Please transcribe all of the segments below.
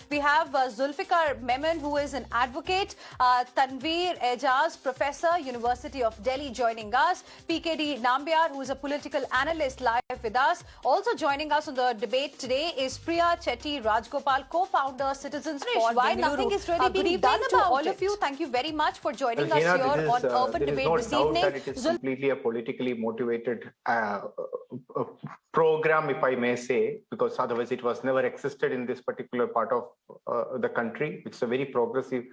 We have Zulfikar Memon, who is an advocate, Tanveer Ejaz, Professor, University of Delhi, joining us, PKD Nambiar, who is a political analyst, live with us. Also joining us on the debate today is Priya Chetty Rajgopal, co-founder, Citizens for Why Bengaluru. nothing is really being done to about all it. of you. Thank you very much for joining Well, us Hina, here on Urban Debate no this doubt evening. that it is completely a politically motivated program, if I may say, because otherwise it was never existed in this particular part of the country. It's a very progressive.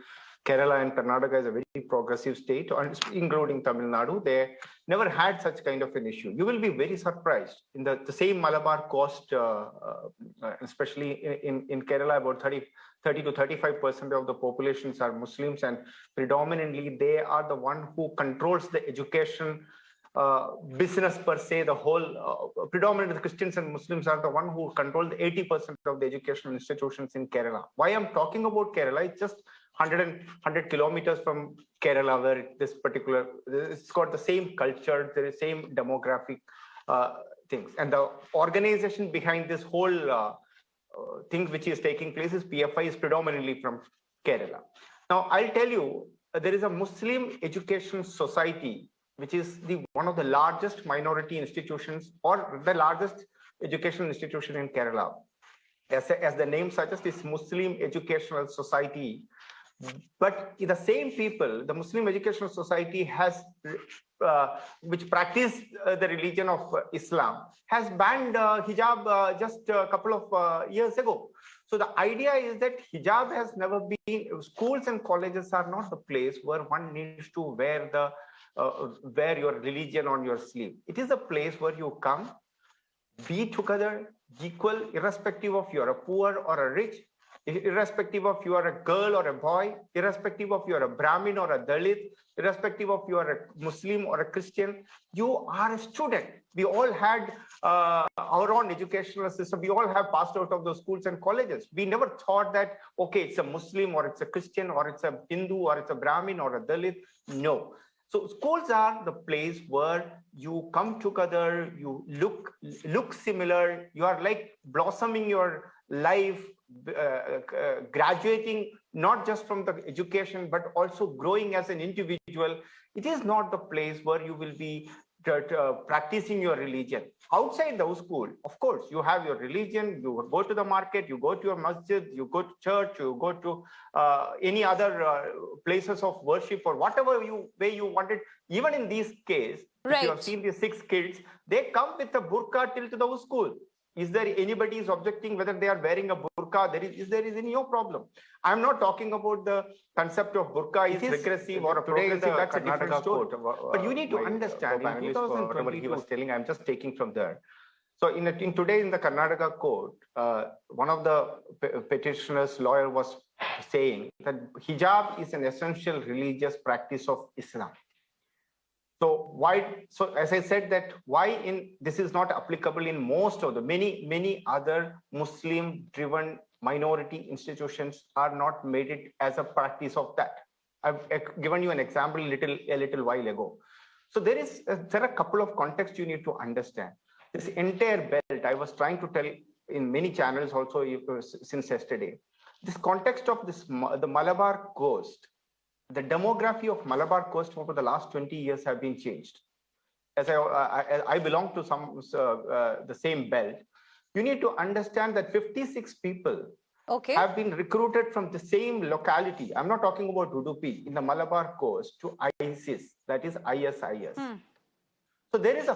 Kerala and Karnataka is a very progressive state, including Tamil Nadu. They never had such kind of an issue. You will be very surprised. In the same Malabar coast, especially in Kerala, about 30 to 35% of the populations are Muslims, and predominantly they are the one who controls the education business per se. The whole predominantly the Christians and Muslims are the one who control the 80% of the educational institutions in Kerala. Why I'm talking about Kerala? It's just 100 kilometers from Kerala, where this particular, it's got the same culture, the same demographic things, and the organization behind this whole thing which is taking place is PFI, is predominantly from Kerala. Now I'll tell you, there is a Muslim Education Society, which is one of the largest minority institutions or the largest educational institution in Kerala. As the name suggests, it's Muslim Educational Society. But the same people, the Muslim Educational Society has, which practice the religion of Islam, has banned hijab just a couple of years ago. So the idea is that hijab has never been, schools and colleges are not the place where one needs to wear your religion on your sleeve. It is a place where you come, be together, equal, irrespective of you're a poor or a rich, irrespective of you are a girl or a boy, irrespective of you are a Brahmin or a Dalit, irrespective of you are a Muslim or a Christian, you are a student. We all had our own educational system. We all have passed out of those schools and colleges. We never thought that, okay, it's a Muslim or it's a Christian or it's a Hindu or it's a Brahmin or a Dalit. No. So schools are the place where you come together, you look similar, you are like blossoming your life, graduating not just from the education, but also growing as an individual. It is not the place where you will be practicing your religion. Outside the school, of course, you have your religion, you go to the market, you go to your masjid, you go to church, you go to any other places of worship or whatever way you want it. Even in this case, right. If you have seen these 6 kids, they come with a burqa till to the school. Is there anybody is objecting whether they are wearing a burqa? There is any problem. I'm not talking about the concept of burqa is regressive or a progressive. That's a different story. But you need to understand, in 2022, he was telling, I'm just taking from there. So today in the Karnataka court, one of the petitioners' lawyer was saying that hijab is an essential religious practice of Islam. So as I said, that this is not applicable in most of the many other Muslim driven minority institutions are not made it as a practice of that. I've given you an example a little while ago. So there are a couple of contexts you need to understand. This entire belt, I was trying to tell in many channels also since yesterday, this context of the Malabar coast. The demography of Malabar coast over the last 20 years have been changed. As I belong to the same belt, you need to understand that 56 people have been recruited from the same locality. I'm not talking about Udupi, in the Malabar coast to ISIS, that is ISIS. So there is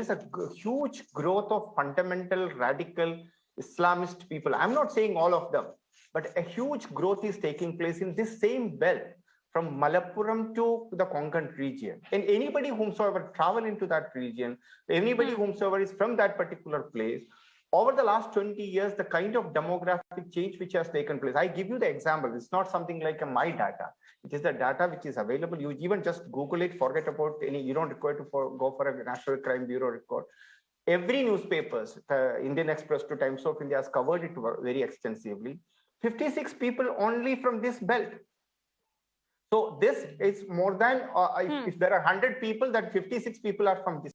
a huge growth of fundamental radical Islamist people. I'm not saying all of them, but a huge growth is taking place in this same belt, from Malappuram to the Konkan region. And anybody whomsoever travel into that region, anybody whomsoever is from that particular place, over the last 20 years, the kind of demographic change which has taken place. I give you the example. It's not something like my data. It is the data which is available. You even just Google it, forget about you don't require to go for a National Crime Bureau record. Every newspapers, Indian Express to Times of India has covered it very extensively. 56 people only from this belt. So this is more than, if there are 100 people, that 56 people are from this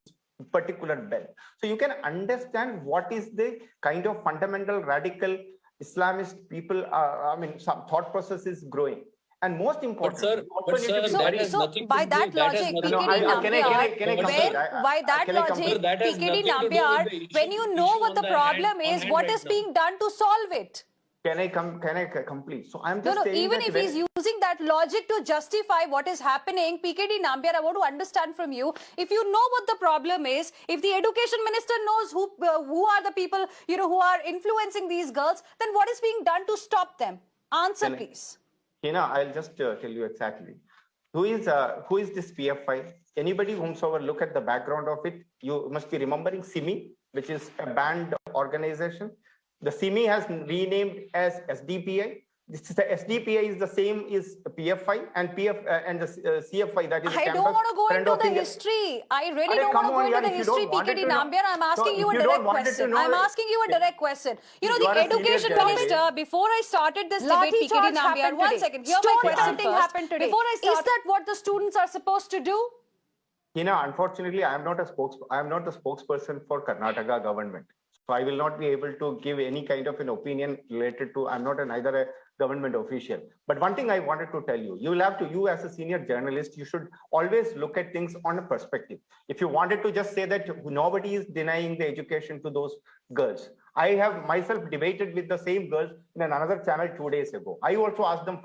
particular belt. So you can understand what is the kind of fundamental radical Islamist people are, I mean, some thought process is growing. And most importantly, but sir, that has nothing by to that do. That has logic, nothing no, to PKD do. can I complete? by that Can I logic, complete? Sir, that has PKD nothing to do Nambiar, with the when you know what the problem is, what right is now. being done to solve it? Can I complete? So I'm just No, saying even that if he's using that logic to justify what is happening, PKD Nambiar, I want to understand from you, if you know what the problem is, if the education minister knows who are the people, who are influencing these girls, then what is being done to stop them? Answer, please. I'll just tell you exactly. Who is this PFI? Anybody whomsoever look at the background of it, you must be remembering SIMI, which is a banned organization. The SIMI has renamed as SDPI. The SDPI is the same as PFI and and the CFI, that is I don't want to go into the history. I really don't want to go into the history, PKD Nambiar. I'm asking you a direct question. I'm asking you a direct question. The education minister, before I started this debate, PKD Nambiar, 1 second, hear my question first. Before I start, is that what the students are supposed to do? Unfortunately, I am not the spokesperson for Karnataka government. So I will not be able to give any kind of an opinion related to, I'm not neither a government official. But one thing I wanted to tell you, you as a senior journalist, you should always look at things on a perspective. If you wanted to just say that nobody is denying the education to those girls, I have myself debated with the same girls in another channel 2 days ago. I also asked them,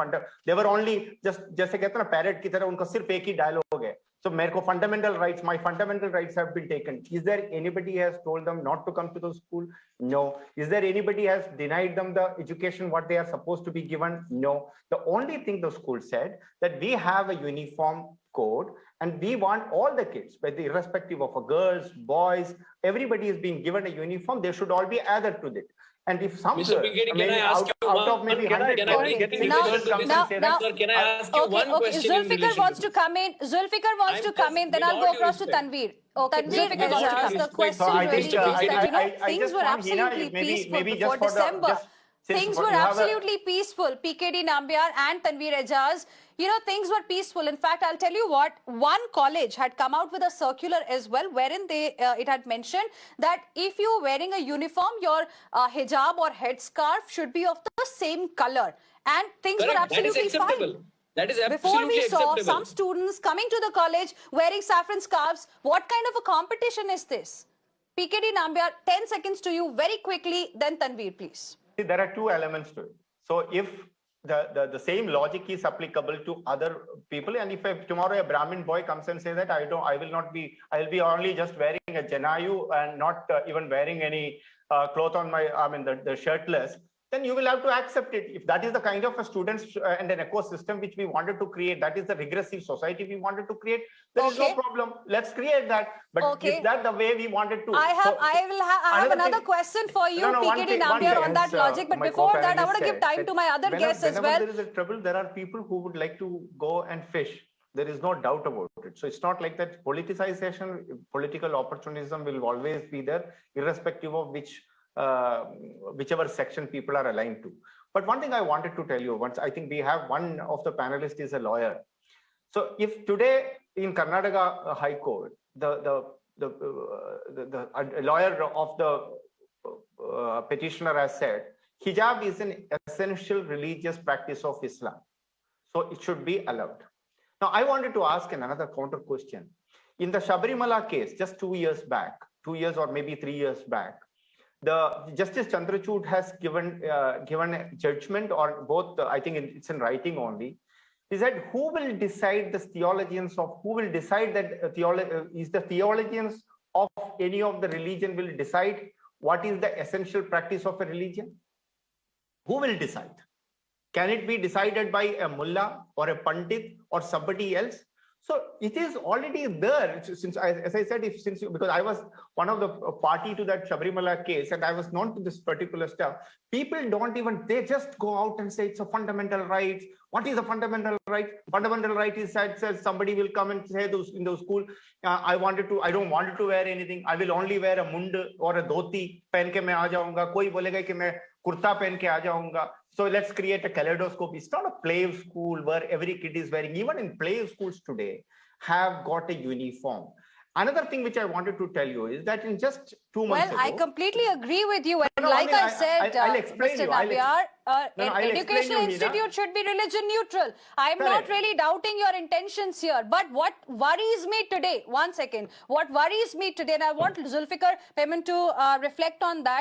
they were only just कहते हैं parrot की तरह उनका सिर्फ एक ही dialogue है. So my fundamental rights have been taken. Is there anybody has told them not to come to the school? No. Is there anybody has denied them the education what they are supposed to be given? No. The only thing the school said that we have a uniform code and we want all the kids, whether irrespective of girls, boys, everybody is being given a uniform. They should all be added to it. And if some Mr. PKD, can I ask you out of maybe 100 Now, can I ask you one question? Zulfikar wants to come in. Zulfikar wants to come in. Then I'll go across to Tanveer. Okay, Zulfikar wants to come in. The question really is that, things were absolutely peaceful before December. Things were absolutely peaceful. PKD Nambiar and Tanveer Ejaz, things were peaceful. In fact, I'll tell you what, one college had come out with a circular as well, wherein it had mentioned that if you're wearing a uniform, your hijab or headscarf should be of the same color. And things were absolutely fine. That is absolutely Before we saw acceptable. some students coming to the college wearing saffron scarves, what kind of a competition is this? PKD Nambiar, 10 seconds to you very quickly, then Tanveer, please. See, there are two elements to it. So if the same logic is applicable to other people, and if tomorrow a Brahmin boy comes and says that I'll be only just wearing a janayu and not even wearing any cloth on my, the shirtless, then you will have to accept it. If that is the kind of a students and an ecosystem which we wanted to create, that is the regressive society we wanted to create, there is no problem. Let's create that. But is that the way we wanted to? I have another question for you, PKD Nambiar, on that logic. But before that, I want to give time to my other guests as well. Whenever there is a trouble, there are people who would like to go and fish. There is no doubt about it. So it's not like that politicization, political opportunism will always be there, irrespective of whichever section people are aligned to. But one thing I wanted to tell you, once I think we have one of the panelists is a lawyer. So if today in Karnataka High Court, the lawyer of the petitioner has said, hijab is an essential religious practice of Islam. So it should be allowed. Now, I wanted to ask another counter question. In the Sabarimala case, just 2 years back, 2 years or maybe 3 years back, the Justice Chandrachud has given a judgment on both, I think it's in writing only. He said, who will decide the theologians of, who will decide that is the theologians of any of the religion will decide what is the essential practice of a religion? Who will decide? Can it be decided by a mullah or a pandit or somebody else? So it is already there. Since, as I said, because I was one of the party to that Sabarimala case and I was known to this particular stuff, people don't even, they just go out and say it's a fundamental right. What is a fundamental right? Fundamental right is that says somebody will come and say in the school, I don't want to wear anything. I will only wear a mund or a dhoti. Pehen ke main aa jaunga. Koi bolega ki main kurta pehen ke aa jaunga. So let's create a kaleidoscope. It's not a play school where every kid is wearing, even in play schools today, have got a uniform. Another thing which I wanted to tell you is that in just 2 months Well, I ago, completely agree with you. And No, like I I mean, said, I'll explain Mr. you. I'll Nambiar, No, no, an I'll explain educational you, Meena. institute should be religion neutral. I'm not Correct. really doubting your intentions here. But what worries me today, one second, what worries me today, and I want Zulfikar Memon to reflect on that.